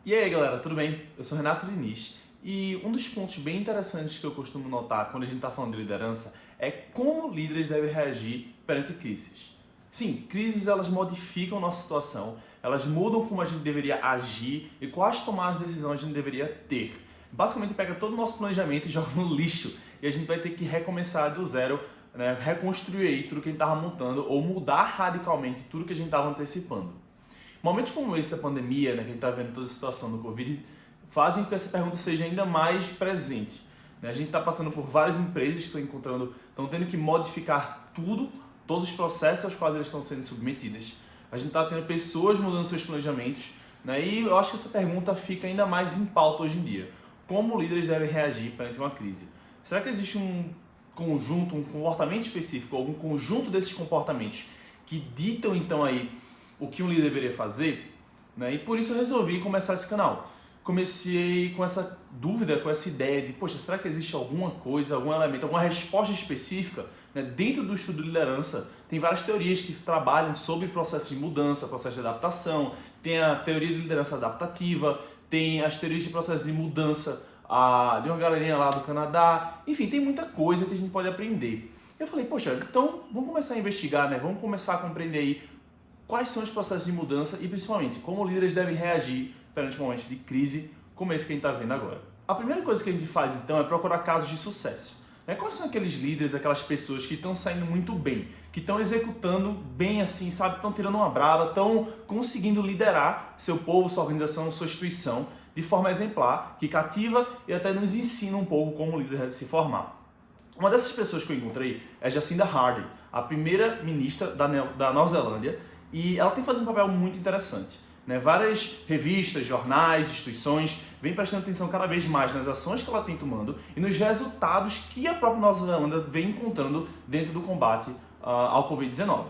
E aí galera, tudo bem? Eu sou Renato Diniz e um dos pontos bem interessantes que eu costumo notar quando a gente está falando de liderança é como líderes devem reagir perante crises. Sim, crises elas modificam nossa situação, elas mudam como a gente deveria agir e quais tomadas de decisão a gente deveria ter. Basicamente pega todo o nosso planejamento e joga no lixo e a gente vai ter que recomeçar do zero, né? Reconstruir aí tudo que a gente estava montando ou mudar radicalmente tudo que a gente estava antecipando. Momentos como esse da pandemia, né, que a gente está vendo toda a situação do Covid, fazem com que essa pergunta seja ainda mais presente. Né? A gente está passando por várias empresas que estão tendo que modificar tudo, todos os processos aos quais eles estão sendo submetidas. A gente está tendo pessoas mudando seus planejamentos, né? E eu acho que essa pergunta fica ainda mais em pauta hoje em dia. Como líderes devem reagir perante uma crise? Será que existe um conjunto, um comportamento específico, algum conjunto desses comportamentos que ditam então aí o que um líder deveria fazer, né? E por isso eu resolvi começar esse canal. Comecei com essa dúvida, com essa ideia de, poxa, será que existe alguma coisa, algum elemento, alguma resposta específica, né? Dentro do estudo de liderança, tem várias teorias que trabalham sobre processo de mudança, processo de adaptação, tem a teoria de liderança adaptativa, tem as teorias de processo de mudança de uma galerinha lá do Canadá, enfim, tem muita coisa que a gente pode aprender. Eu falei, poxa, então vamos começar a investigar, né? Vamos começar a compreender aí quais são os processos de mudança e, principalmente, como líderes devem reagir perante momentos de crise como esse que a gente está vendo agora. A primeira coisa que a gente faz, então, é procurar casos de sucesso. Quais são aqueles líderes, aquelas pessoas que estão saindo muito bem, que estão executando bem assim, sabe? Estão tirando uma brava, estão conseguindo liderar seu povo, sua organização, sua instituição de forma exemplar, que cativa e até nos ensina um pouco como o líder deve se formar. Uma dessas pessoas que eu encontrei é Jacinda Ardern, a primeira-ministra da Nova Zelândia, e ela tem fazendo um papel muito interessante. Né? Várias revistas, jornais, instituições vêm prestando atenção cada vez mais nas ações que ela tem tomando e nos resultados que a própria Nova Zelândia vem encontrando dentro do combate ao Covid-19.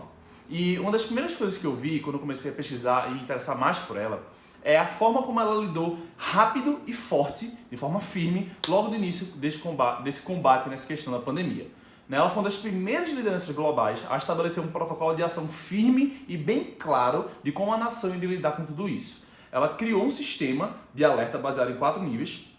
E uma das primeiras coisas que eu vi quando eu comecei a pesquisar e me interessar mais por ela é a forma como ela lidou rápido e forte, de forma firme, logo no início desse combate nessa questão da pandemia. Ela foi uma das primeiras lideranças globais a estabelecer um protocolo de ação firme e bem claro de como a nação iria lidar com tudo isso. Ela criou um sistema de alerta baseado em 4 níveis,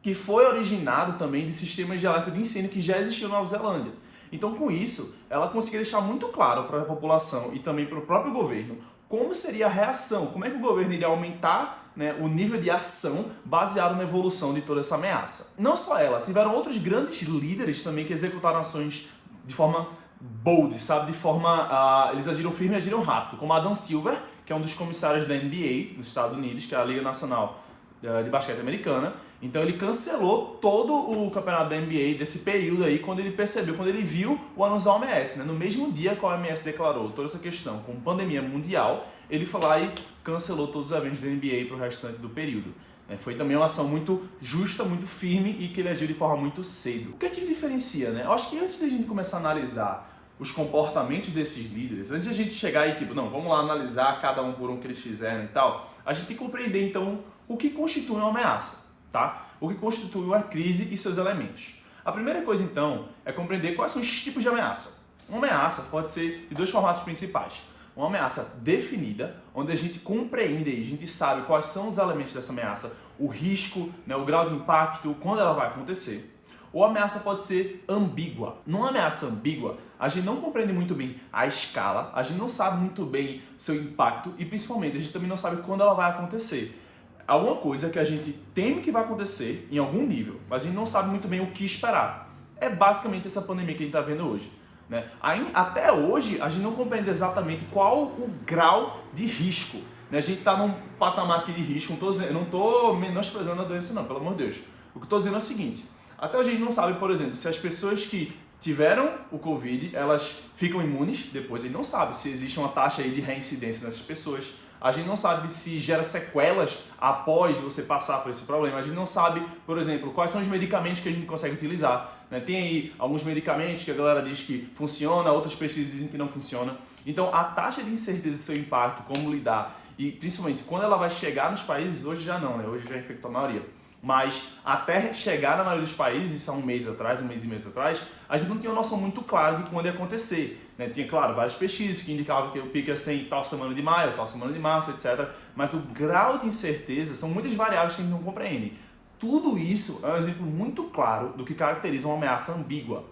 que foi originado também de sistemas de alerta de incêndio que já existiam na Nova Zelândia. Então, com isso, ela conseguiu deixar muito claro para a população e também para o próprio governo como seria a reação, como é que o governo iria aumentar, né, o nível de ação baseado na evolução de toda essa ameaça. Não só ela, tiveram outros grandes líderes também que executaram ações de forma bold, sabe? De forma, eles agiram firme e agiram rápido, como Adam Silver, que é um dos comissários da NBA nos Estados Unidos, que é a Liga Nacional de Basquete Americana. Então ele cancelou todo o campeonato da NBA desse período aí, quando ele viu o anúncio da OMS, né? No mesmo dia que a OMS declarou toda essa questão como pandemia mundial, ele foi lá e cancelou todos os eventos da NBA para o restante do período. Foi também uma ação muito justa, muito firme e que ele agiu de forma muito cedo. O que é que diferencia, né? Eu acho que antes da gente começar a analisar os comportamentos desses líderes, antes de a gente chegar aí, não, vamos lá analisar cada um por um que eles fizeram e tal, a gente tem que compreender, então, o que constitui uma ameaça, tá? O que constitui uma crise e seus elementos. A primeira coisa, então, é compreender quais são os tipos de ameaça. Uma ameaça pode ser de 2 formatos principais. Uma ameaça definida, onde a gente compreende e a gente sabe quais são os elementos dessa ameaça, o risco, né, o grau de impacto, quando ela vai acontecer. Ou a ameaça pode ser ambígua. Numa ameaça ambígua, a gente não compreende muito bem a escala, a gente não sabe muito bem seu impacto e, principalmente, a gente também não sabe quando ela vai acontecer. Alguma coisa que a gente teme que vai acontecer em algum nível, mas a gente não sabe muito bem o que esperar. É basicamente essa pandemia que a gente está vendo hoje. Né? Até hoje, a gente não compreende exatamente qual o grau de risco. Né? A gente está num patamar aqui de risco, não estou menosprezando a doença não, pelo amor de Deus. O que eu estou dizendo é o seguinte, até hoje a gente não sabe, por exemplo, se as pessoas que tiveram o Covid, elas ficam imunes depois. A gente não sabe se existe uma taxa aí de reincidência nessas pessoas. A gente não sabe se gera sequelas após você passar por esse problema. A gente não sabe, por exemplo, quais são os medicamentos que a gente consegue utilizar. Né? Tem aí alguns medicamentos que a galera diz que funciona, outras pesquisas dizem que não funciona. Então, a taxa de incerteza e seu impacto, como lidar, e principalmente quando ela vai chegar nos países, hoje já não, né? Hoje já infectou a maioria. Mas até chegar na maioria dos países, isso há um mês atrás, um mês e meio atrás, a gente não tinha uma noção muito clara de quando ia acontecer. Né? Tinha, claro, várias pesquisas que indicavam que o pico ia ser em tal semana de maio, tal semana de março, etc. Mas o grau de incerteza são muitas variáveis que a gente não compreende. Tudo isso é um exemplo muito claro do que caracteriza uma ameaça ambígua.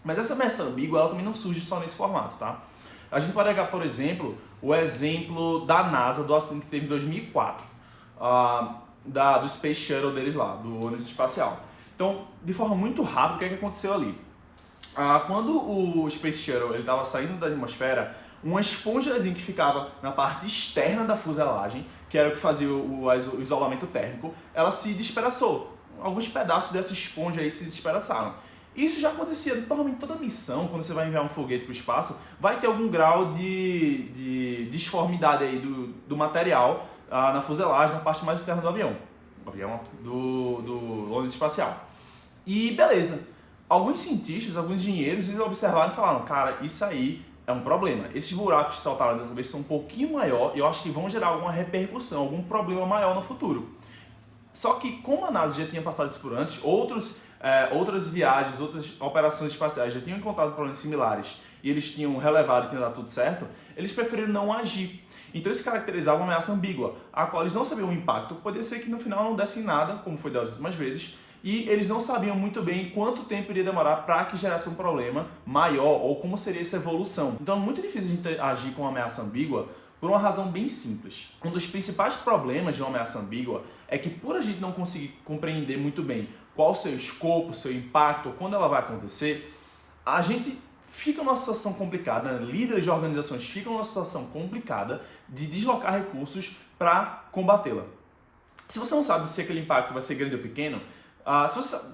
Mas essa ameaça ambígua ela também não surge só nesse formato, tá? A gente pode pegar, por exemplo, o exemplo da NASA, do acidente que teve em 2004, do Space Shuttle deles lá, do ônibus espacial. Então, de forma muito rápida, o que é que aconteceu ali? Quando o Space Shuttle estava saindo da atmosfera, uma esponjazinha que ficava na parte externa da fuselagem, que era o que fazia o isolamento térmico, ela se despedaçou. Alguns pedaços dessa esponja aí se despedaçaram. Isso já acontecia normalmente toda missão, quando você vai enviar um foguete para o espaço, vai ter algum grau de disformidade aí do material na fuselagem, na parte mais externa do avião do ônibus espacial. E beleza, alguns cientistas, alguns engenheiros, eles observaram e falaram, cara, isso aí é um problema. Esses buracos que saltaram dessa vez são um pouquinho maior e eu acho que vão gerar alguma repercussão, algum problema maior no futuro. Só que como a NASA já tinha passado isso por antes, outras viagens, outras operações espaciais já tinham encontrado problemas similares e eles tinham relevado e tinha dado tudo certo, eles preferiram não agir. Então isso caracterizava uma ameaça ambígua, a qual eles não sabiam o impacto, poderia ser que no final não dessem nada, como foi das últimas vezes, e eles não sabiam muito bem quanto tempo iria demorar para que gerasse um problema maior ou como seria essa evolução. Então é muito difícil a gente agir com uma ameaça ambígua por uma razão bem simples. Um dos principais problemas de uma ameaça ambígua é que por a gente não conseguir compreender muito bem qual o seu escopo, seu impacto, quando ela vai acontecer, a gente fica numa situação complicada, né? Líderes de organizações ficam numa situação complicada de deslocar recursos para combatê-la. Se você não sabe se aquele impacto vai ser grande ou pequeno,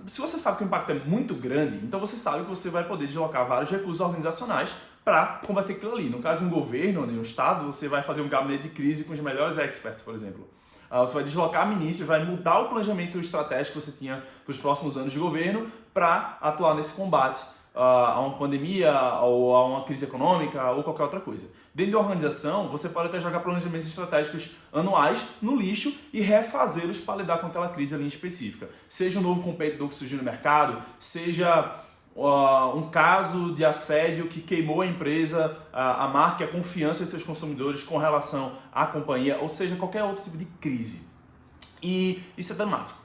se você sabe que o impacto é muito grande, então você sabe que você vai poder deslocar vários recursos organizacionais para combater aquilo ali. No caso de um governo ou de um estado, você vai fazer um gabinete de crise com os melhores experts, por exemplo. Você vai deslocar ministros, vai mudar o planejamento estratégico que você tinha para os próximos anos de governo para atuar nesse combate a uma pandemia ou a uma crise econômica ou qualquer outra coisa. Dentro da organização, você pode até jogar planejamentos estratégicos anuais no lixo e refazê-los para lidar com aquela crise ali em específica. Seja um novo competidor que surgiu no mercado, seja um caso de assédio que queimou a empresa, a marca e a confiança de seus consumidores com relação à companhia, ou seja, qualquer outro tipo de crise. E isso é dramático.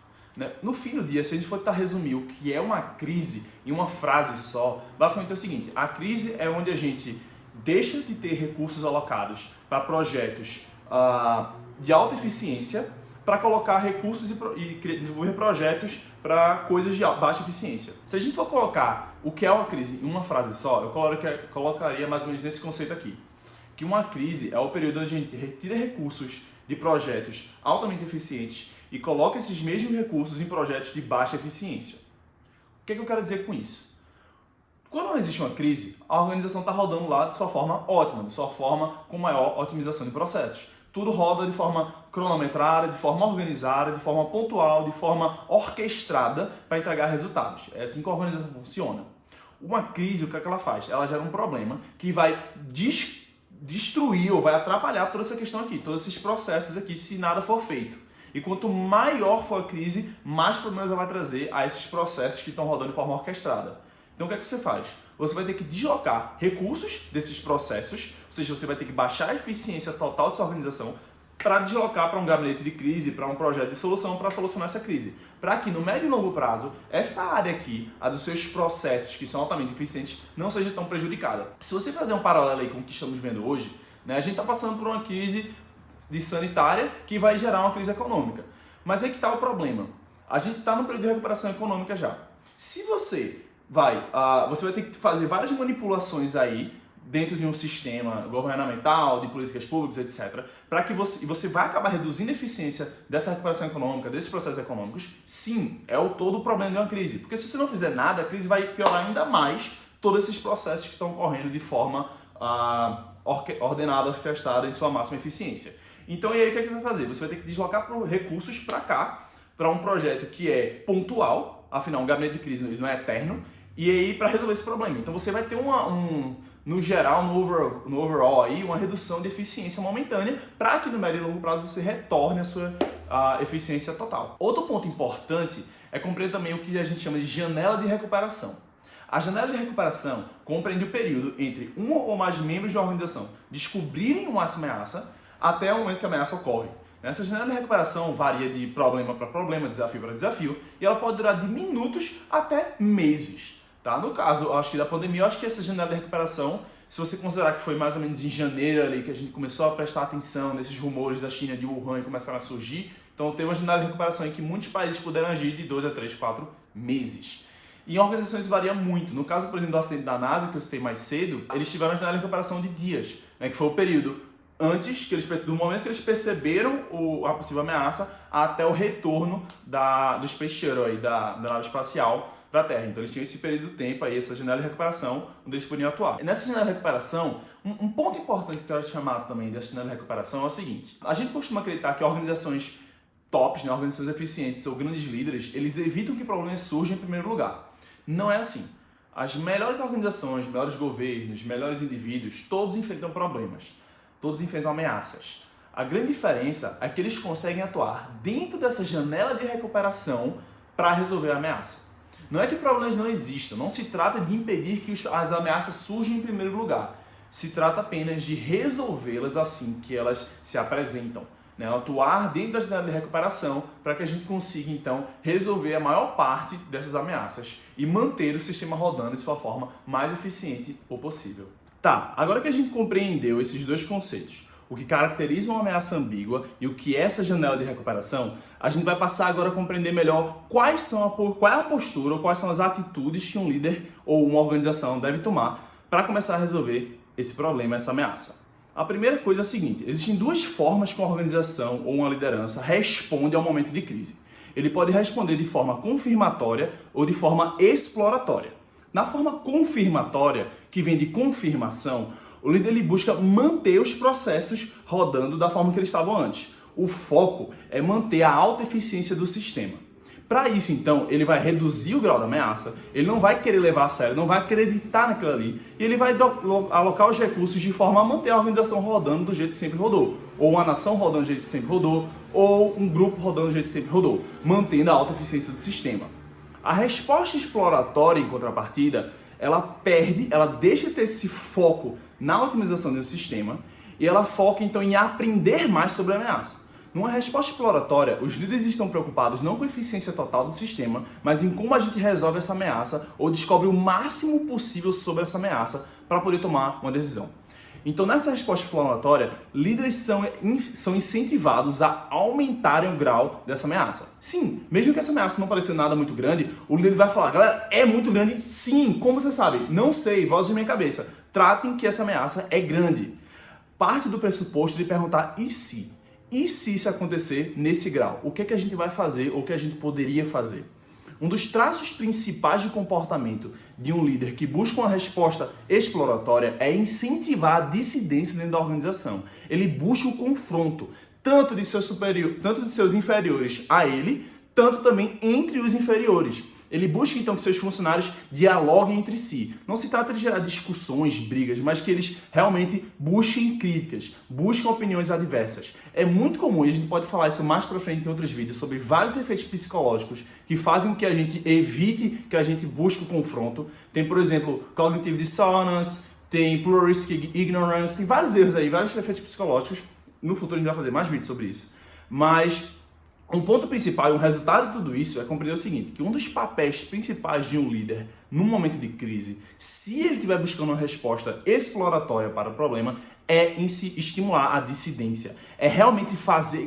No fim do dia, se a gente for tentar resumir o que é uma crise em uma frase só, basicamente é o seguinte: a crise é onde a gente deixa de ter recursos alocados para projetos de alta eficiência para colocar recursos e desenvolver projetos para coisas de baixa eficiência. Se a gente for colocar o que é uma crise em uma frase só, eu colocaria mais ou menos nesse conceito aqui. Que uma crise é o período onde a gente retira recursos de projetos altamente eficientes e coloca esses mesmos recursos em projetos de baixa eficiência. O que eu quero dizer com isso? Quando não existe uma crise, a organização está rodando lá de sua forma ótima, de sua forma com maior otimização de processos. Tudo roda de forma cronometrada, de forma organizada, de forma pontual, de forma orquestrada para entregar resultados. É assim que a organização funciona. Uma crise, o que é que ela faz? Ela gera um problema que vai destruir ou vai atrapalhar toda essa questão aqui, todos esses processos aqui, se nada for feito. E quanto maior for a crise, mais problemas ela vai trazer a esses processos que estão rodando de forma orquestrada. Então o que é que você faz? Você vai ter que deslocar recursos desses processos, ou seja, você vai ter que baixar a eficiência total de sua organização para deslocar para um gabinete de crise, para um projeto de solução para solucionar essa crise. Para que no médio e longo prazo, essa área aqui, a dos seus processos que são altamente eficientes, não seja tão prejudicada. Se você fazer um paralelo aí com o que estamos vendo hoje, né, a gente está passando por uma crise sanitária que vai gerar uma crise econômica. Mas aí que está o problema. A gente está no período de recuperação econômica já. Se você vai ter que fazer várias manipulações aí dentro de um sistema governamental, de políticas públicas, etc., para que você vai acabar reduzindo a eficiência dessa recuperação econômica, desses processos econômicos. Sim, é todo o problema de uma crise. Porque se você não fizer nada, a crise vai piorar ainda mais todos esses processos que estão ocorrendo de forma ordenada, orquestrada em sua máxima eficiência. Então, e aí o que você vai fazer? Você vai ter que deslocar recursos para cá, para um projeto que é pontual, afinal, um gabinete de crise não é eterno, e aí para resolver esse problema. Então você vai ter no geral, no overall aí, uma redução de eficiência momentânea para que no médio e longo prazo você retorne a sua a eficiência total. Outro ponto importante é compreender também o que a gente chama de janela de recuperação. A janela de recuperação compreende o período entre um ou mais membros de uma organização descobrirem uma ameaça até o momento que a ameaça ocorre. Essa janela de recuperação varia de problema para problema, desafio para desafio, e ela pode durar de minutos até meses. Tá? No caso, acho que da pandemia, eu acho que essa janela de recuperação, se você considerar que foi mais ou menos em janeiro ali que a gente começou a prestar atenção nesses rumores da China de Wuhan e começaram a surgir, então teve uma janela de recuperação em que muitos países puderam agir de 2 a 3, 4 meses. E em organizações varia muito. No caso, por exemplo, do acidente da NASA, que eu citei mais cedo, eles tiveram uma janela de recuperação de dias, né, que foi o período antes do momento que eles perceberam a possível ameaça até o retorno do Space Shuttle, aí, da nave espacial para a Terra. Então eles tinham esse período de tempo, aí, essa janela de recuperação, onde eles podiam atuar. E nessa janela de recuperação, um ponto importante que eu quero chamar também dessa janela de recuperação é o seguinte: a gente costuma acreditar que organizações tops, né, organizações eficientes ou grandes líderes, eles evitam que problemas surjam em primeiro lugar. Não é assim. As melhores organizações, melhores governos, melhores indivíduos, todos enfrentam problemas. Todos enfrentam ameaças. A grande diferença é que eles conseguem atuar dentro dessa janela de recuperação para resolver a ameaça. Não é que problemas não existam, não se trata de impedir que as ameaças surjam em primeiro lugar. Se trata apenas de resolvê-las assim que elas se apresentam. Né? Atuar dentro da janela de recuperação para que a gente consiga, então, resolver a maior parte dessas ameaças e manter o sistema rodando de sua forma mais eficiente possível. Tá, agora que a gente compreendeu esses dois conceitos, o que caracteriza uma ameaça ambígua e o que é essa janela de recuperação, a gente vai passar agora a compreender melhor qual é a postura ou quais são as atitudes que um líder ou uma organização deve tomar para começar a resolver esse problema, essa ameaça. A primeira coisa é a seguinte: existem duas formas que uma organização ou uma liderança responde ao momento de crise. Ele pode responder de forma confirmatória ou de forma exploratória. Na forma confirmatória, que vem de confirmação, o líder ele busca manter os processos rodando da forma que eles estavam antes. O foco é manter a alta eficiência do sistema. Para isso, então, ele vai reduzir o grau da ameaça, ele não vai querer levar a sério, não vai acreditar naquilo ali, e ele vai alocar os recursos de forma a manter a organização rodando do jeito que sempre rodou, ou uma nação rodando do jeito que sempre rodou, ou um grupo rodando do jeito que sempre rodou, mantendo a alta eficiência do sistema. A resposta exploratória, em contrapartida, ela deixa de ter esse foco na otimização do sistema e ela foca então em aprender mais sobre a ameaça. Numa resposta exploratória, os líderes estão preocupados não com a eficiência total do sistema, mas em como a gente resolve essa ameaça ou descobre o máximo possível sobre essa ameaça para poder tomar uma decisão. Então, nessa resposta exploratória, líderes são incentivados a aumentarem o grau dessa ameaça. Sim, mesmo que essa ameaça não pareça nada muito grande, o líder vai falar: galera, é muito grande? Sim, como você sabe? Não sei, voz de minha cabeça. Tratem que essa ameaça é grande. Parte do pressuposto de perguntar: e se? E se isso acontecer nesse grau? O que é que a gente vai fazer ou o que a gente poderia fazer? Um dos traços principais de comportamento de um líder que busca uma resposta exploratória é incentivar a dissidência dentro da organização. Ele busca o confronto, tanto de seus inferiores a ele, tanto também entre os inferiores. Ele busca então que seus funcionários dialoguem entre si. Não se trata de gerar discussões, brigas, mas que eles realmente busquem críticas, busquem opiniões adversas. É muito comum, e a gente pode falar isso mais pra frente em outros vídeos, sobre vários efeitos psicológicos que fazem com que a gente evite, que a gente busque o confronto. Tem, por exemplo, cognitive dissonance, tem pluralistic ignorance, tem vários erros aí, vários efeitos psicológicos. No futuro a gente vai fazer mais vídeos sobre isso. Mas um ponto principal e um resultado de tudo isso é compreender o seguinte: que um dos papéis principais de um líder num momento de crise, se ele estiver buscando uma resposta exploratória para o problema, é em se estimular a dissidência. É realmente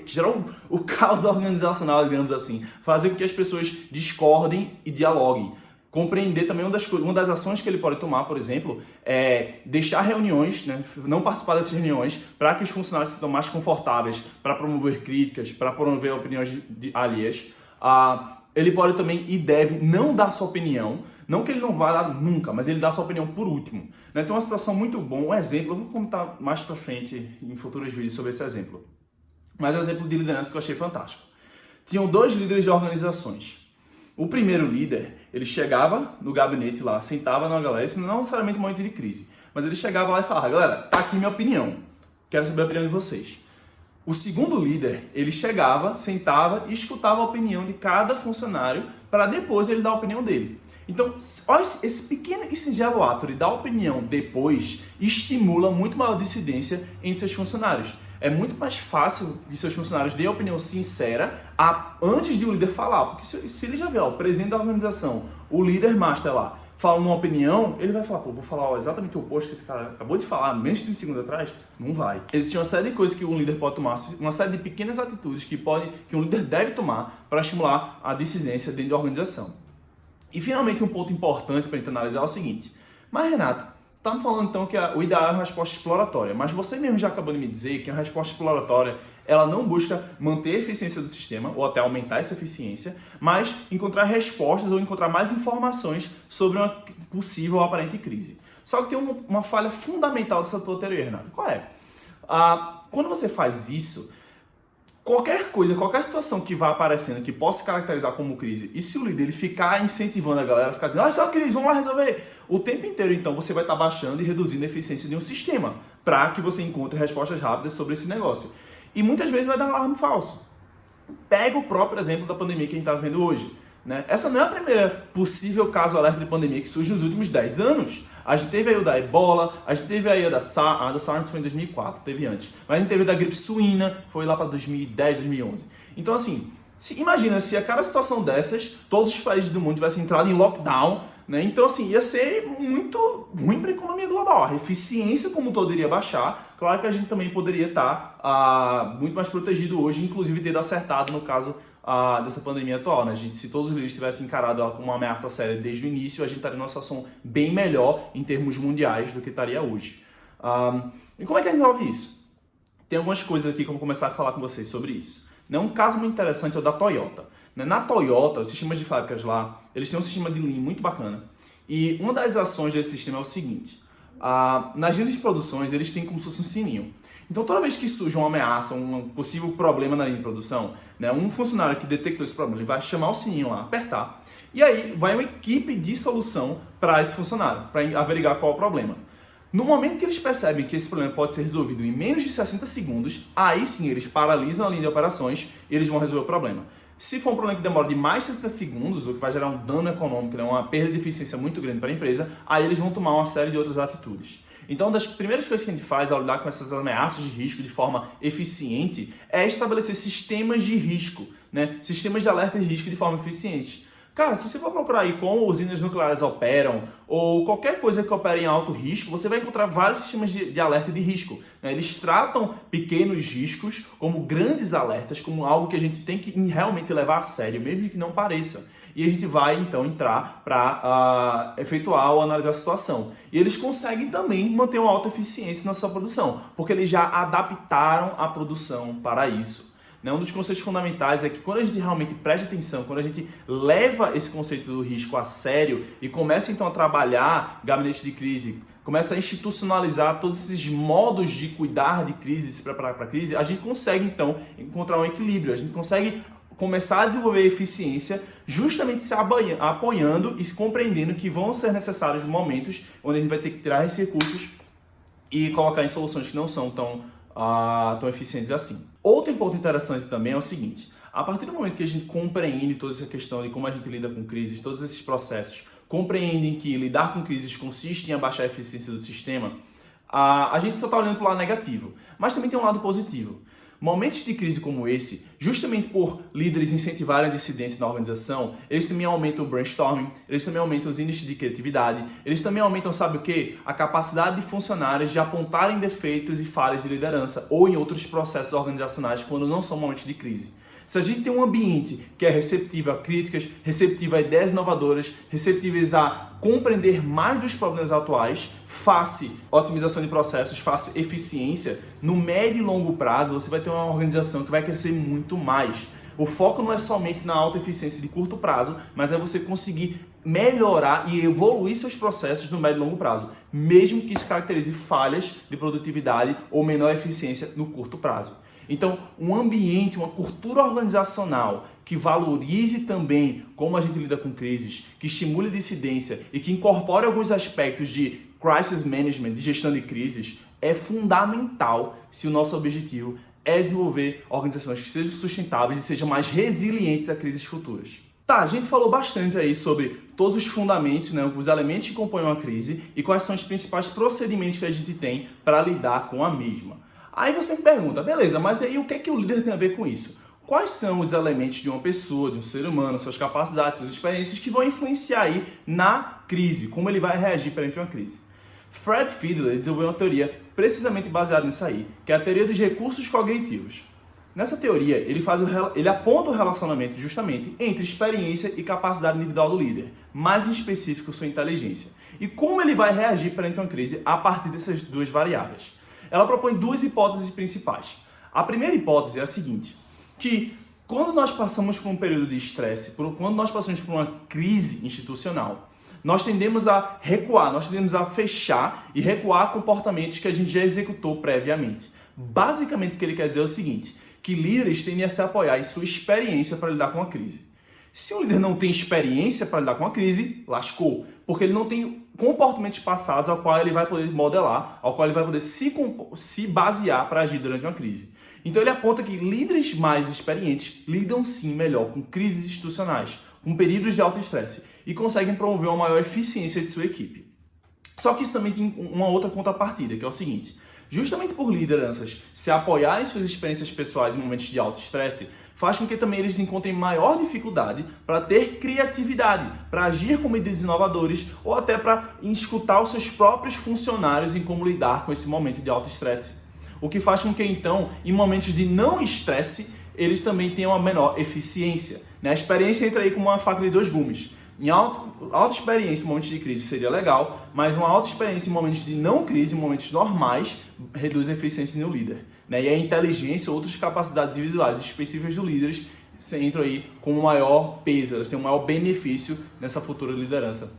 gerar o caos organizacional, digamos assim, fazer com que as pessoas discordem e dialoguem. Compreender também uma das ações que ele pode tomar, por exemplo, é deixar reuniões, né, não participar dessas reuniões, para que os funcionários se sintam mais confortáveis para promover críticas, para promover opiniões alheias. Ele pode também e deve não dar sua opinião, não que ele não vá dar nunca, mas ele dá sua opinião por último. Né? Tem uma situação muito boa, um exemplo, eu vou contar mais para frente em futuros vídeos sobre esse exemplo. Mas é um exemplo de liderança que eu achei fantástico. Tinham 2 líderes de organizações. O primeiro líder, ele chegava no gabinete lá, sentava na galera, isso não necessariamente um momento de crise, mas ele chegava lá e falava: galera, tá aqui minha opinião, quero saber a opinião de vocês. O segundo líder, ele chegava, sentava e escutava a opinião de cada funcionário para depois ele dar a opinião dele. Então, olha, esse pequeno e singelo ato de dar opinião depois estimula muito maior dissidência entre seus funcionários. É muito mais fácil que seus funcionários deem a opinião sincera antes de o líder falar. Porque se ele já vê o presidente da organização, o líder master lá, fala uma opinião, ele vai falar, pô, vou falar exatamente o oposto que esse cara acabou de falar, menos de 30 segundos atrás. Não vai. Existe uma série de coisas que um líder pode tomar, uma série de pequenas atitudes que um líder deve tomar para estimular a dissidência dentro da organização. E finalmente um ponto importante para a gente analisar é o seguinte. Mas Renato, tá me falando então que o ideal é uma resposta exploratória, mas você mesmo já acabou de me dizer que a resposta exploratória ela não busca manter a eficiência do sistema ou até aumentar essa eficiência, mas encontrar respostas ou encontrar mais informações sobre uma possível ou aparente crise. Só que tem uma falha fundamental dessa tua teoria, Renato. Qual é? Quando você faz isso, qualquer coisa, qualquer situação que vá aparecendo que possa se caracterizar como crise, e se o líder ele ficar incentivando a galera, ficar dizendo, isso é uma crise, vamos lá resolver, o tempo inteiro, então, você vai estar baixando e reduzindo a eficiência de um sistema para que você encontre respostas rápidas sobre esse negócio. E muitas vezes vai dar um alarme falso. Pega o próprio exemplo da pandemia que a gente está vendo hoje. Né? Essa não é a primeira possível caso alerta de pandemia que surge nos últimos 10 anos. A gente teve aí o da Ebola, a gente teve aí a da SARS foi em 2004, teve antes. Mas a gente teve da gripe suína, foi lá para 2010, 2011. Então assim, imagina se a cada situação dessas, todos os países do mundo tivessem entrado em lockdown, né? Então assim, ia ser muito ruim para a economia global. A eficiência como um todo iria baixar. Claro que a gente também poderia estar muito mais protegido hoje, inclusive ter acertado no caso dessa pandemia atual, né? Se todos os líderes tivessem encarado ela como uma ameaça séria desde o início, a gente estaria numa situação bem melhor em termos mundiais do que estaria hoje. E como é que a gente resolve isso? Tem algumas coisas aqui que eu vou começar a falar com vocês sobre isso. Um caso muito interessante é o da Toyota. Na Toyota, os sistemas de fábricas lá, eles têm um sistema de Lean muito bacana. E uma das ações desse sistema é o seguinte. Nas linhas de produções, eles têm como se fosse um sininho. Então, toda vez que surge uma ameaça, um possível problema na linha de produção, né, um funcionário que detectou esse problema, ele vai chamar o sininho lá, apertar, e aí vai uma equipe de solução para esse funcionário, para averiguar qual é o problema. No momento que eles percebem que esse problema pode ser resolvido em menos de 60 segundos, aí sim eles paralisam a linha de operações e eles vão resolver o problema. Se for um problema que demora de mais de 60 segundos, o que vai gerar um dano econômico, né, uma perda de eficiência muito grande para a empresa, aí eles vão tomar uma série de outras atitudes. Então, uma das primeiras coisas que a gente faz ao lidar com essas ameaças de risco de forma eficiente é estabelecer sistemas de risco, né? Sistemas de alerta de risco de forma eficiente. Cara, se você for procurar aí como usinas nucleares operam ou qualquer coisa que opere em alto risco, você vai encontrar vários sistemas de alerta de risco. Né? Eles tratam pequenos riscos como grandes alertas, como algo que a gente tem que realmente levar a sério, mesmo que não pareça. E a gente vai, então, entrar para efetuar ou analisar a situação. E eles conseguem também manter uma alta eficiência na sua produção, porque eles já adaptaram a produção para isso. Um dos conceitos fundamentais é que quando a gente realmente presta atenção, quando a gente leva esse conceito do risco a sério e começa, então, a trabalhar gabinete de crise, começa a institucionalizar todos esses modos de cuidar de crise, de se preparar para a crise, a gente consegue, então, encontrar um equilíbrio, a gente consegue começar a desenvolver eficiência justamente se apoiando e se compreendendo que vão ser necessários momentos onde a gente vai ter que tirar esses recursos e colocar em soluções que não são tão eficientes assim. Outro ponto interessante também é o seguinte, a partir do momento que a gente compreende toda essa questão de como a gente lida com crises, todos esses processos, compreendem que lidar com crises consiste em abaixar a eficiência do sistema, a gente só está olhando para o lado negativo, mas também tem um lado positivo. Momentos de crise como esse, justamente por líderes incentivarem a dissidência na organização, eles também aumentam o brainstorming, eles também aumentam os índices de criatividade, eles também aumentam, sabe o quê? A capacidade de funcionários de apontarem defeitos e falhas de liderança ou em outros processos organizacionais quando não são momentos de crise. Se a gente tem um ambiente que é receptivo a críticas, receptivo a ideias inovadoras, receptíveis a compreender mais dos problemas atuais, face otimização de processos, face eficiência, no médio e longo prazo você vai ter uma organização que vai crescer muito mais. O foco não é somente na alta eficiência de curto prazo, mas é você conseguir melhorar e evoluir seus processos no médio e longo prazo, mesmo que isso caracterize falhas de produtividade ou menor eficiência no curto prazo. Então, um ambiente, uma cultura organizacional que valorize também como a gente lida com crises, que estimule a dissidência e que incorpore alguns aspectos de crisis management, de gestão de crises, é fundamental se o nosso objetivo é desenvolver organizações que sejam sustentáveis e sejam mais resilientes a crises futuras. Tá, a gente falou bastante aí sobre todos os fundamentos, né, os elementos que compõem uma crise e quais são os principais procedimentos que a gente tem para lidar com a mesma. Aí você me pergunta, beleza, mas aí o que é que o líder tem a ver com isso? Quais são os elementos de uma pessoa, de um ser humano, suas capacidades, suas experiências que vão influenciar aí na crise, como ele vai reagir perante uma crise? Fred Fiedler desenvolveu uma teoria precisamente baseada nisso aí, que é a teoria dos recursos cognitivos. Nessa teoria, ele aponta o relacionamento justamente entre experiência e capacidade individual do líder, mais em específico sua inteligência, e como ele vai reagir perante uma crise a partir dessas duas variáveis. Ela propõe duas hipóteses principais. A primeira hipótese é a seguinte, que quando nós passamos por um período de estresse, quando nós passamos por uma crise institucional, nós tendemos a recuar, nós tendemos a fechar e recuar comportamentos que a gente já executou previamente. Basicamente, o que ele quer dizer é o seguinte, que líderes tendem a se apoiar em sua experiência para lidar com a crise. Se um líder não tem experiência para lidar com a crise, lascou, porque ele não tem comportamentos passados ao qual ele vai poder modelar, ao qual ele vai poder se basear para agir durante uma crise. Então ele aponta que líderes mais experientes lidam sim melhor com crises institucionais, com períodos de alto estresse e conseguem promover uma maior eficiência de sua equipe. Só que isso também tem uma outra contrapartida, que é o seguinte, justamente por lideranças se apoiarem em suas experiências pessoais em momentos de alto estresse, faz com que também eles encontrem maior dificuldade para ter criatividade, para agir com medidas inovadoras ou até para escutar os seus próprios funcionários em como lidar com esse momento de alto estresse. O que faz com que, então, em momentos de não estresse, eles também tenham uma menor eficiência. A experiência entra aí como uma faca de dois gumes. Em alta experiência em momentos de crise seria legal, mas uma alta experiência em momentos de não crise, em momentos normais, reduz a eficiência no líder. E a inteligência, outras capacidades individuais específicas do líderes entram aí com um maior peso, elas têm um maior benefício nessa futura liderança.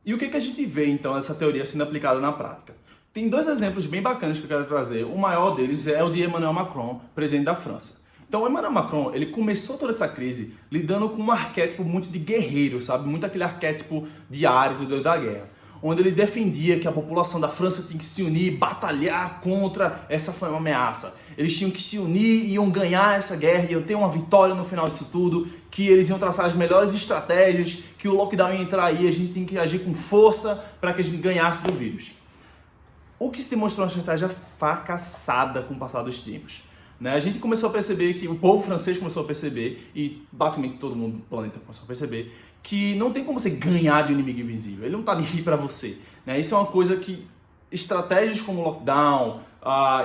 E o que a gente vê, então, nessa teoria sendo aplicada na prática? Tem dois exemplos bem bacanas que eu quero trazer. O maior deles é o de Emmanuel Macron, presidente da França. Então, o Emmanuel Macron, ele começou toda essa crise lidando com um arquétipo muito de guerreiro, sabe? Muito aquele arquétipo de Ares, o deus da guerra. Onde ele defendia que a população da França tinha que se unir e batalhar contra essa ameaça. Eles tinham que se unir e iam ganhar essa guerra, iam ter uma vitória no final disso tudo, que eles iam traçar as melhores estratégias, que o lockdown ia entrar aí, a gente tem que agir com força para que a gente ganhasse do vírus. O que se demonstrou uma estratégia fracassada com o passar dos tempos. A gente começou a perceber que o povo francês começou a perceber, e basicamente todo mundo do planeta começou a perceber, que não tem como você ganhar de um inimigo invisível, ele não está nem aí para você. Isso é uma coisa que estratégias como lockdown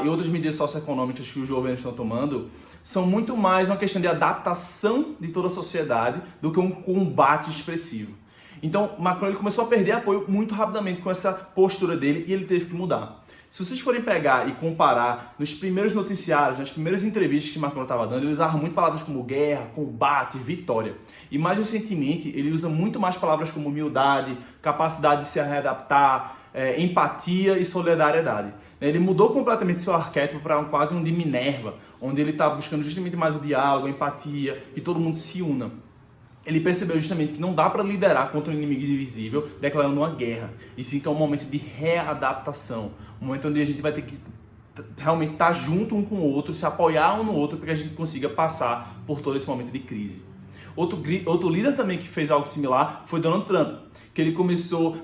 e outras medidas socioeconômicas que os governos estão tomando são muito mais uma questão de adaptação de toda a sociedade do que um combate expressivo. Então, Macron ele começou a perder apoio muito rapidamente com essa postura dele e ele teve que mudar. Se vocês forem pegar e comparar nos primeiros noticiários, nas primeiras entrevistas que Macron estava dando, ele usava muito palavras como guerra, combate, vitória. E mais recentemente, ele usa muito mais palavras como humildade, capacidade de se readaptar, empatia e solidariedade. Ele mudou completamente seu arquétipo para quase um de Minerva, onde ele está buscando justamente mais o diálogo, a empatia, que todo mundo se una. Ele percebeu justamente que não dá para liderar contra um inimigo invisível declarando uma guerra, e sim que é um momento de readaptação, um momento onde a gente vai ter que realmente estar junto um com o outro, se apoiar um no outro para que a gente consiga passar por todo esse momento de crise. Outro líder também que fez algo similar foi Donald Trump, que ele começou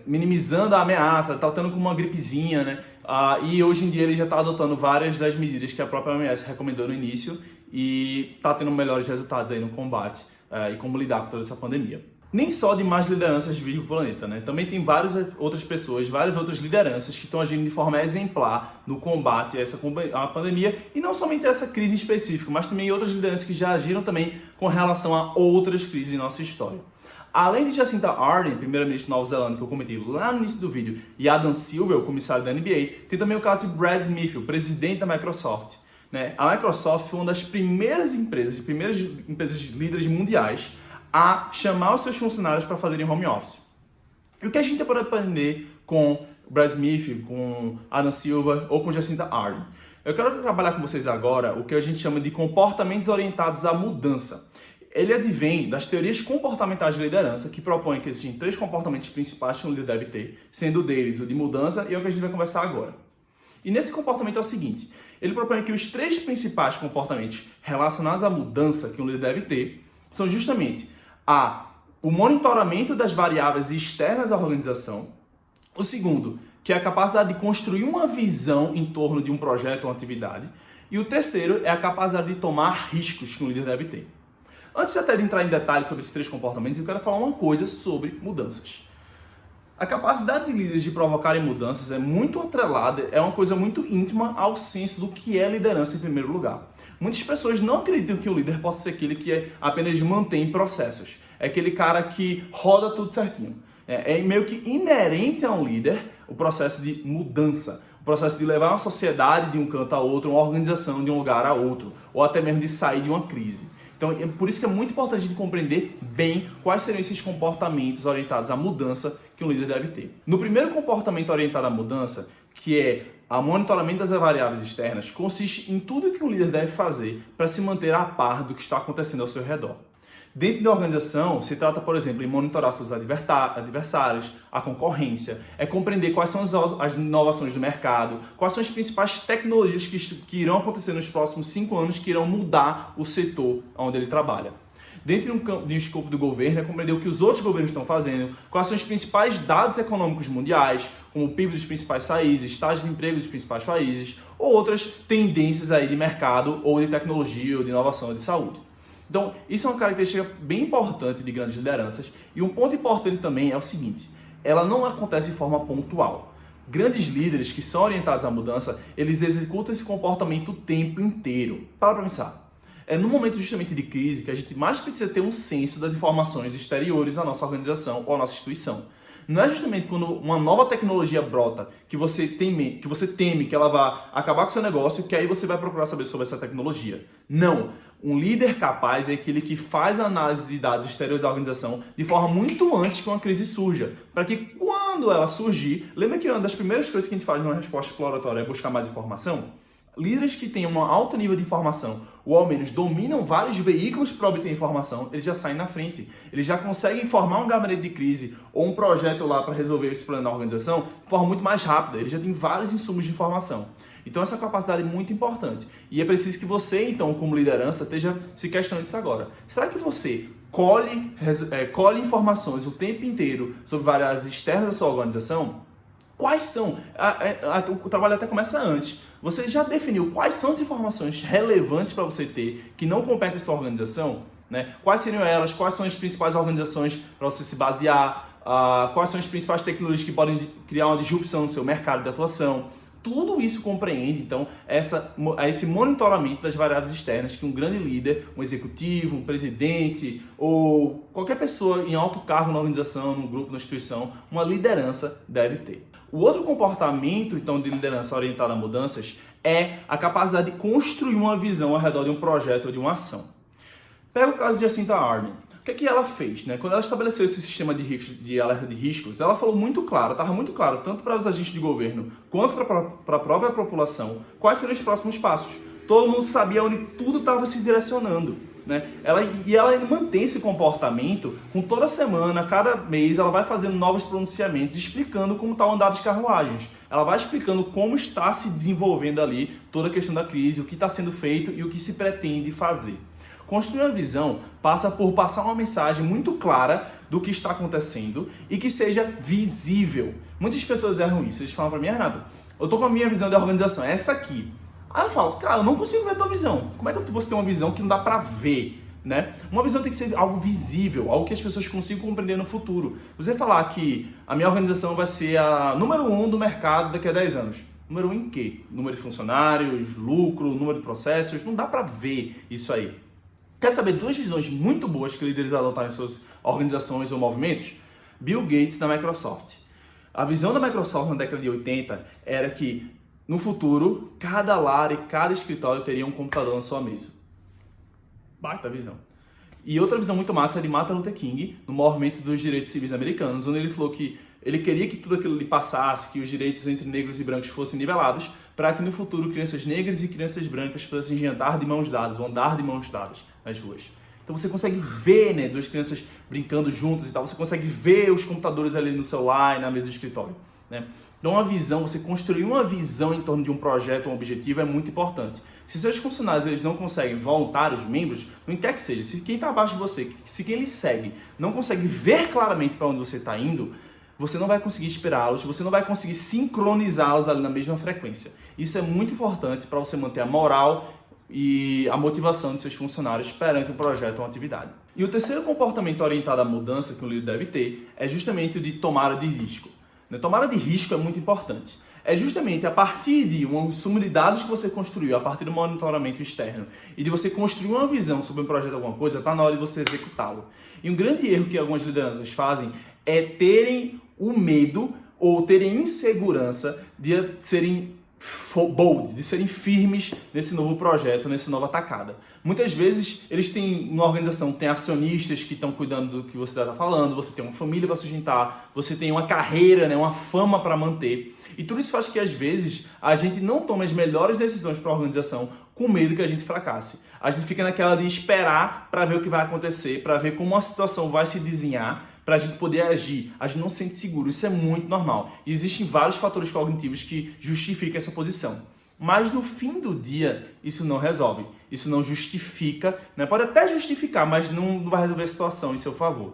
minimizando a ameaça, tratando como uma gripezinha, e hoje em dia ele já está adotando várias das medidas que a própria OMS recomendou no início e está tendo melhores resultados aí no combate e como lidar com toda essa pandemia. Nem só de mais lideranças vivem no planeta, também tem várias outras pessoas, várias outras lideranças que estão agindo de forma exemplar no combate a pandemia, e não somente essa crise em específico, mas também outras lideranças que já agiram também com relação a outras crises em nossa história. Além de Jacinta Ardern, primeira-ministra de Nova Zelândia, que eu comentei lá no início do vídeo, e Adam Silver, o comissário da NBA, tem também o caso de Brad Smith, o presidente da Microsoft. A Microsoft foi uma das primeiras empresas líderes mundiais a chamar os seus funcionários para fazerem home office. E o que a gente pode aprender com Brad Smith, com Adam Silver ou com Jacinta Ardern? Eu quero trabalhar com vocês agora o que a gente chama de comportamentos orientados à mudança. Ele advém das teorias comportamentais de liderança, que propõem que existem 3 comportamentos principais que um líder deve ter, sendo deles o de mudança e é o que a gente vai conversar agora. E nesse comportamento é o seguinte, ele propõe que os 3 principais comportamentos relacionados à mudança que um líder deve ter são justamente o monitoramento das variáveis externas à organização, o segundo, que é a capacidade de construir uma visão em torno de um projeto ou uma atividade, e o terceiro é a capacidade de tomar riscos que um líder deve ter. Antes até de entrar em detalhes sobre esses 3 comportamentos, eu quero falar uma coisa sobre mudanças. A capacidade de líderes de provocarem mudanças é muito atrelada, é uma coisa muito íntima ao senso do que é liderança em primeiro lugar. Muitas pessoas não acreditam que o líder possa ser aquele que apenas mantém processos. É aquele cara que roda tudo certinho. É meio que inerente a um líder o processo de mudança, o processo de levar uma sociedade de um canto a outro, uma organização de um lugar a outro, ou até mesmo de sair de uma crise. Então, é por isso que é muito importante a gente compreender bem quais seriam esses comportamentos orientados à mudança que um líder deve ter. No primeiro comportamento orientado à mudança, que é o monitoramento das variáveis externas, consiste em tudo que um líder deve fazer para se manter a par do que está acontecendo ao seu redor. Dentro da organização, se trata, por exemplo, em monitorar seus adversários, a concorrência, é compreender quais são as inovações do mercado, quais são as principais tecnologias que irão acontecer nos próximos 5 anos que irão mudar o setor onde ele trabalha. Dentro de um escopo do governo, é compreender o que os outros governos estão fazendo, quais são os principais dados econômicos mundiais, como o PIB dos principais países, taxas de emprego dos principais países, ou outras tendências aí de mercado, ou de tecnologia, ou de inovação, ou de saúde. Então, isso é uma característica bem importante de grandes lideranças. E um ponto importante também é o seguinte, ela não acontece de forma pontual. Grandes líderes que são orientados à mudança, eles executam esse comportamento o tempo inteiro. Para pensar. É no momento justamente de crise que a gente mais precisa ter um senso das informações exteriores à nossa organização ou à nossa instituição. Não é justamente quando uma nova tecnologia brota que você teme que ela vá acabar com o seu negócio que aí você vai procurar saber sobre essa tecnologia. Não. Um líder capaz é aquele que faz a análise de dados exteriores da organização de forma muito antes que uma crise surja. Para que quando ela surgir, lembra que uma das primeiras coisas que a gente faz numa resposta exploratória é buscar mais informação? Líderes que têm um alto nível de informação, ou ao menos dominam vários veículos para obter informação, eles já saem na frente. Eles já conseguem formar um gabinete de crise ou um projeto lá para resolver esse problema da organização de forma muito mais rápida. Eles já têm vários insumos de informação. Então essa capacidade é muito importante. E é preciso que você, então, como liderança, esteja se questionando isso agora. Será que você colhe informações o tempo inteiro sobre variáveis externas da sua organização? Quais são? O trabalho até começa antes. Você já definiu quais são as informações relevantes para você ter que não competem à sua organização? Né? Quais seriam elas? Quais são as principais organizações para você se basear? Quais são as principais tecnologias que podem criar uma disrupção no seu mercado de atuação? Tudo isso compreende, então, esse monitoramento das variáveis externas que um grande líder, um executivo, um presidente ou qualquer pessoa em alto cargo na organização, no grupo, na instituição, uma liderança deve ter. O outro comportamento, então, de liderança orientada a mudanças é a capacidade de construir uma visão ao redor de um projeto ou de uma ação. Pega o caso de Jacinta Ardern. O que ela fez? Né? Quando ela estabeleceu esse sistema de alerta de riscos, ela falou muito claro, estava muito claro, tanto para os agentes de governo quanto para a própria população, quais seriam os próximos passos. Todo mundo sabia onde tudo estava se direcionando. Né? Ela mantém esse comportamento com toda semana, cada mês, ela vai fazendo novos pronunciamentos, explicando como está o andar das carruagens. Ela vai explicando como está se desenvolvendo ali toda a questão da crise, o que está sendo feito e o que se pretende fazer. Construir uma visão passa por passar uma mensagem muito clara do que está acontecendo e que seja visível. Muitas pessoas erram isso. Eles falam para mim, Renato, eu estou com a minha visão da organização, é essa aqui. Aí eu falo, cara, eu não consigo ver a tua visão. Como é que você tem uma visão que não dá para ver? Né? Uma visão tem que ser algo visível, algo que as pessoas consigam compreender no futuro. Você falar que a minha organização vai ser a número 1 do mercado daqui a 10 anos. Número 1 em quê? Número de funcionários, lucro, número de processos, não dá para ver isso aí. Quer saber 2 visões muito boas que líderes adotaram em suas organizações ou movimentos? Bill Gates da Microsoft. A visão da Microsoft na década de 80 era que, no futuro, cada lar e cada escritório teria um computador na sua mesa. Baita visão. E outra visão muito massa é de Martin Luther King, no movimento dos direitos civis americanos, onde ele falou que ele queria que tudo aquilo lhe passasse, que os direitos entre negros e brancos fossem nivelados, para que no futuro crianças negras e crianças brancas pudessem andar de mãos dadas, ou andar de mãos dadas nas ruas. Então você consegue ver, né, 2 crianças brincando juntas e tal, você consegue ver os computadores ali no celular e na mesa do escritório. né? Então uma visão, você construir uma visão em torno de um projeto, um objetivo é muito importante. Se seus funcionários eles não conseguem, voluntários, membros, não quer que seja, se quem está abaixo de você, se quem lhe segue não consegue ver claramente para onde você está indo, você não vai conseguir inspirá-los, você não vai conseguir sincronizá-los ali na mesma frequência. Isso é muito importante para você manter a moral e a motivação de seus funcionários perante um projeto ou uma atividade. E o terceiro comportamento orientado à mudança que o líder deve ter é justamente o de tomada de risco. Tomada de risco é muito importante. É justamente a partir de um sumo de dados que você construiu, a partir do monitoramento externo, e de você construir uma visão sobre um projeto ou alguma coisa, está na hora de você executá-lo. E um grande erro que algumas lideranças fazem é terem o medo ou terem insegurança de serem bold, de serem firmes nesse novo projeto, nessa nova atacada. Muitas vezes eles têm uma organização, tem acionistas que estão cuidando do que você está falando, você tem uma família para sustentar, você tem uma carreira, né, uma fama para manter. E tudo isso faz que às vezes a gente não tome as melhores decisões para a organização com medo que a gente fracasse. A gente fica naquela de esperar para ver o que vai acontecer, para ver como a situação vai se desenhar, para a gente poder agir. A gente não se sente seguro, isso é muito normal. E existem vários fatores cognitivos que justificam essa posição. Mas no fim do dia, isso não resolve. Isso não justifica, né? Pode até justificar, mas não vai resolver a situação em seu favor.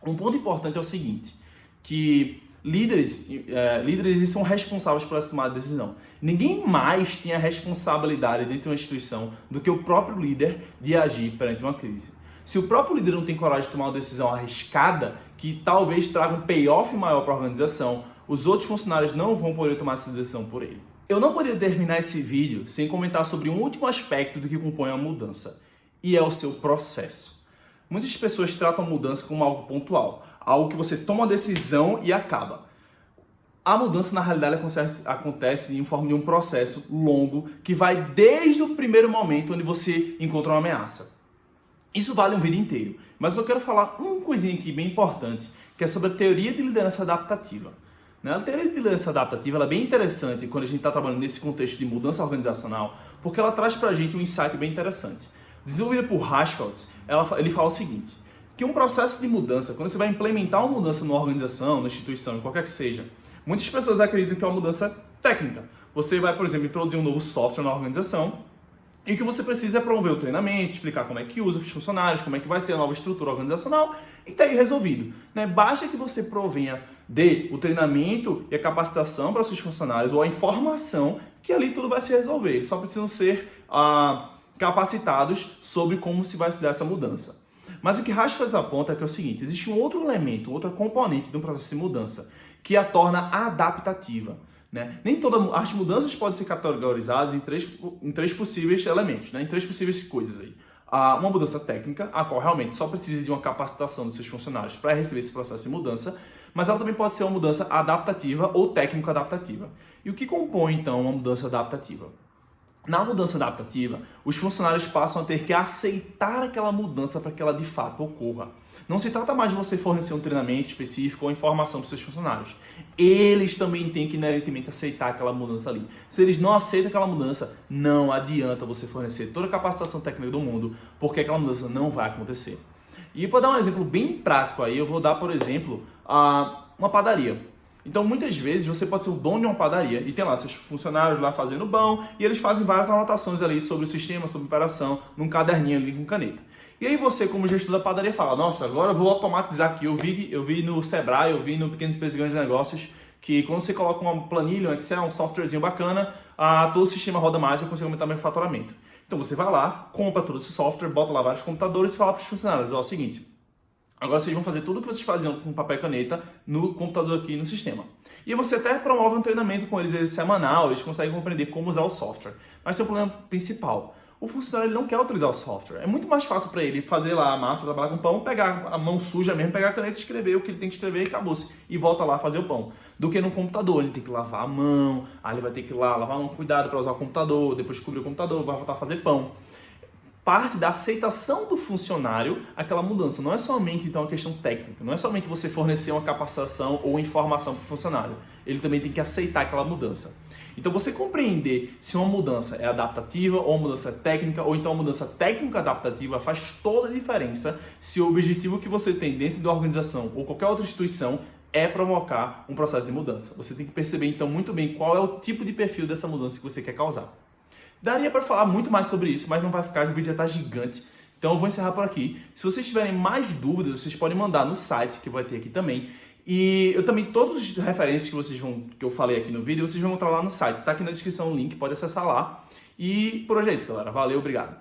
Um ponto importante é o seguinte, que líderes eles são responsáveis por essa tomada de decisão. Ninguém mais tem a responsabilidade dentro de uma instituição do que o próprio líder de agir perante uma crise. Se o próprio líder não tem coragem de tomar uma decisão arriscada, que talvez traga um payoff maior para a organização, os outros funcionários não vão poder tomar essa decisão por ele. Eu não poderia terminar esse vídeo sem comentar sobre um último aspecto do que compõe a mudança, e é o seu processo. Muitas pessoas tratam a mudança como algo pontual, algo que você toma uma decisão e acaba. A mudança, na realidade, acontece em forma de um processo longo que vai desde o primeiro momento onde você encontra uma ameaça. Isso vale uma vida inteira, mas eu quero falar uma coisinha aqui bem importante, que é sobre a teoria de liderança adaptativa. A teoria de liderança adaptativa ela é bem interessante quando a gente está trabalhando nesse contexto de mudança organizacional, porque ela traz para a gente um insight bem interessante. Desenvolvida por Hirschfeld, ele fala o seguinte, que um processo de mudança, quando você vai implementar uma mudança numa organização, numa instituição, em qualquer que seja, muitas pessoas acreditam que é uma mudança técnica. Você vai, por exemplo, introduzir um novo software na organização, e o que você precisa é promover o treinamento, explicar como é que usa os funcionários, como é que vai ser a nova estrutura organizacional e está aí resolvido. Basta que você provenha o treinamento e a capacitação para os seus funcionários ou a informação que ali tudo vai se resolver. Eles só precisam ser capacitados sobre como se vai se dar essa mudança. Mas o que Hirschfeld aponta é que é o seguinte, existe um outro elemento, outra componente de um processo de mudança que a torna adaptativa. Nem todas as mudanças podem ser categorizadas em três possíveis elementos, em três possíveis coisas aí. Uma mudança técnica, a qual realmente só precisa de uma capacitação dos seus funcionários para receber esse processo de mudança, mas ela também pode ser uma mudança adaptativa ou técnico-adaptativa. E o que compõe então uma mudança adaptativa? Na mudança adaptativa, os funcionários passam a ter que aceitar aquela mudança para que ela de fato ocorra. Não se trata mais de você fornecer um treinamento específico ou informação para os seus funcionários. Eles também têm que inerentemente aceitar aquela mudança ali. Se eles não aceitam aquela mudança, não adianta você fornecer toda a capacitação técnica do mundo, porque aquela mudança não vai acontecer. E para dar um exemplo bem prático aí, eu vou dar, por exemplo, uma padaria. Então, muitas vezes, você pode ser o dono de uma padaria e tem lá seus funcionários lá fazendo pão e eles fazem várias anotações ali sobre o sistema, sobre a operação, num caderninho ali com caneta. E aí você, como gestor da padaria, fala, nossa, agora eu vou automatizar aqui. Eu vi no Sebrae, eu vi no Pequenos Empresas e Grandes Negócios, que quando você coloca uma planilha, um Excel, um softwarezinho bacana, todo o sistema roda mais e eu consigo aumentar meu faturamento. Então você vai lá, compra todo esse software, bota lá vários computadores e fala para os funcionários, ó, é o seguinte, agora vocês vão fazer tudo o que vocês faziam com papel e caneta no computador aqui no sistema. E você até promove um treinamento com eles semanal, eles conseguem compreender como usar o software. Mas tem um problema principal. O funcionário ele não quer utilizar o software. É muito mais fácil para ele fazer lá a massa, trabalhar com pão, pegar a mão suja mesmo, pegar a caneta e escrever o que ele tem que escrever e acabou-se. E volta lá a fazer o pão. Do que no computador, ele tem que lavar a mão, aí ele vai ter que ir lá lavar a mão com cuidado para usar o computador, depois cobrir o computador, vai voltar a fazer pão. Parte da aceitação do funcionário aquela mudança. Não é somente então uma questão técnica, não é somente você fornecer uma capacitação ou informação para o funcionário. Ele também tem que aceitar aquela mudança. Então você compreender se uma mudança é adaptativa ou uma mudança técnica ou então uma mudança técnica adaptativa faz toda a diferença se o objetivo que você tem dentro da organização ou qualquer outra instituição é provocar um processo de mudança. Você tem que perceber então muito bem qual é o tipo de perfil dessa mudança que você quer causar. Daria para falar muito mais sobre isso, mas não vai ficar, o vídeo já está gigante. Então eu vou encerrar por aqui. Se vocês tiverem mais dúvidas, vocês podem mandar no site, que vai ter aqui também. E eu também, todos os referências que eu falei aqui no vídeo, vocês vão encontrar lá no site. Tá aqui na descrição o link, pode acessar lá. E por hoje é isso, galera. Valeu, obrigado.